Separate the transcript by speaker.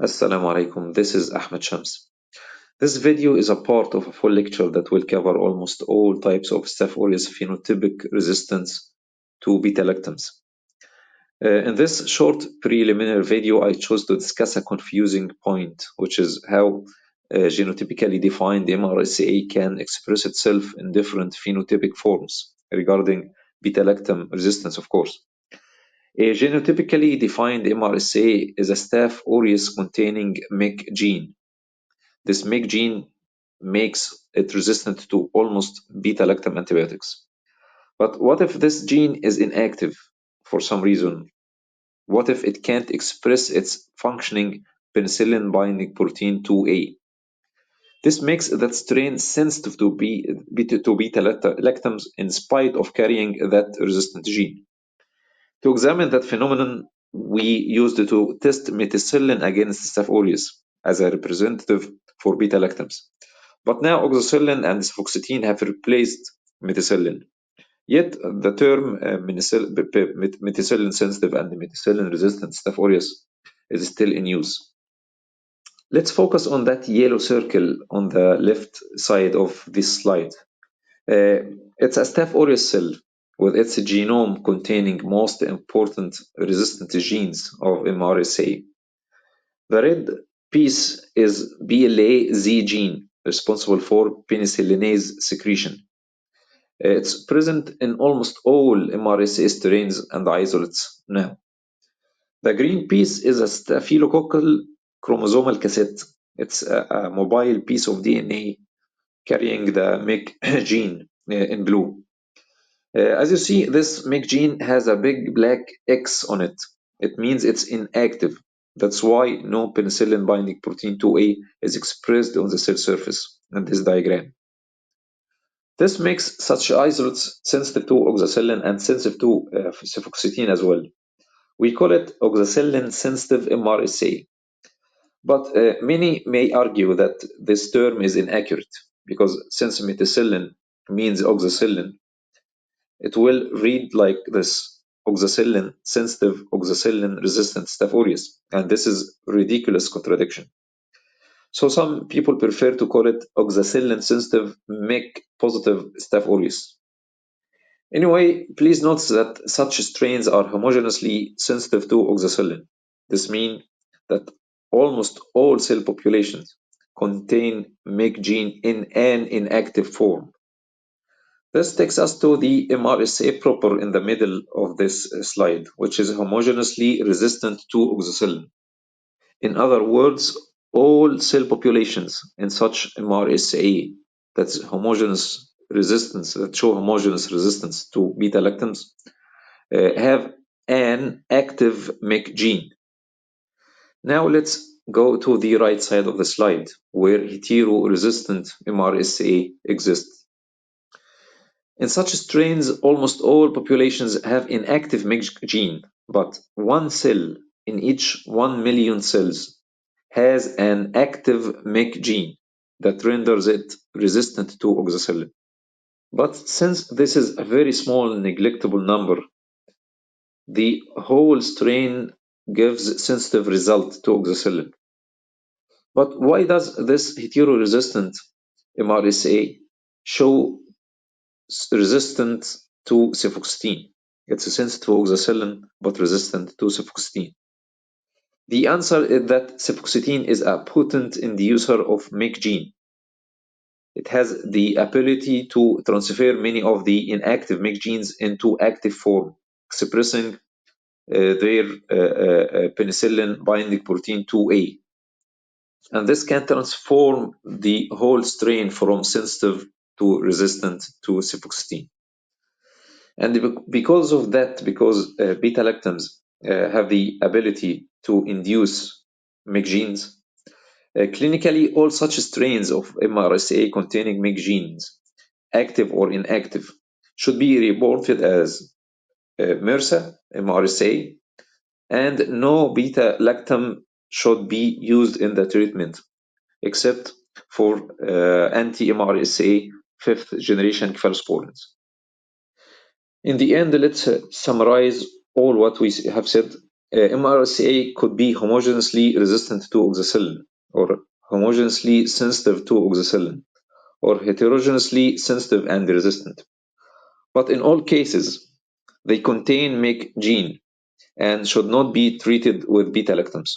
Speaker 1: Assalamu alaikum, this is Ahmed Shams. This video is a part of a full lecture that will cover almost all types of Staph aureus phenotypic resistance to beta-lactams. In this short preliminary video, I chose to discuss a confusing point, which is how genotypically defined MRSA can express itself in different phenotypic forms regarding beta-lactam resistance, of course. A genotypically defined MRSA is a Staph aureus containing MEC gene. This MEC gene makes it resistant to almost beta-lactam antibiotics. But what if this gene is inactive for some reason? What if it can't express its functioning penicillin-binding protein 2A? This makes that strain sensitive to beta-lactams in spite of carrying that resistant gene. To examine that phenomenon, we used to test methicillin against Staph aureus as a representative for beta-lactams. But now oxacillin and cefoxitin have replaced methicillin. Yet the term methicillin sensitive and methicillin resistant Staph aureus is still in use. Let's focus on that yellow circle on the left side of this slide. It's a Staph aureus cell with its genome containing most important resistant genes of MRSA. The red piece is BLA-Z gene, responsible for penicillinase secretion. It's present in almost all MRSA strains and isolates now. The green piece is a staphylococcal chromosomal cassette. It's a mobile piece of DNA carrying the MEC gene in blue. As you see, this MEC gene has a big black X on it. It means it's inactive. That's why no penicillin binding protein 2A is expressed on the cell surface in this diagram. This makes such isolates sensitive to oxacillin and sensitive to cefoxitin as well. We call it oxacillin sensitive MRSA. But many may argue that this term is inaccurate because since methicillin means oxacillin, it will read like this: oxacillin sensitive, oxacillin resistant Staph aureus, and this is ridiculous contradiction. So some people prefer to call it oxacillin sensitive MEC positive Staph aureus. Anyway, please note that such strains are homogeneously sensitive to oxacillin. This means that almost all cell populations contain MEC gene in an inactive form. This takes us to the MRSA proper in the middle of this slide, which is homogeneously resistant to oxacillin. In other words, all cell populations in such MRSA that's homogeneous resistance, that show homogeneous resistance to beta-lactams, have an active MEC gene. Now let's go to the right side of the slide, where hetero-resistant MRSA exists. In such strains, almost all populations have inactive MEC gene, but one cell in each 1 million cells has an active MEC gene that renders it resistant to oxacillin. But since this is a very small neglectable number, the whole strain gives sensitive result to oxacillin. But why does this hetero-resistant MRSA show resistant to cefoxitin? It's sensitive to oxacillin but resistant to cefoxitin. The answer is that cefoxitin is a potent inducer of MEC gene. It has the ability to transfer many of the inactive MEC genes into active form, expressing their penicillin binding protein 2A. And this can transform the whole strain from sensitive to resistant to cefoxitin. And because of that, because beta-lactams have the ability to induce MEC genes, clinically all such strains of MRSA containing MEC genes, active or inactive, should be reported as MRSA, MRSA, and no beta-lactam should be used in the treatment, except for anti-MRSA 5th generation cephalosporins. In the end, let's summarize all what we have said. MRSA could be homogeneously resistant to oxacillin, or homogeneously sensitive to oxacillin, or heterogeneously sensitive and resistant. But in all cases, they contain MYC gene and should not be treated with beta-lactams.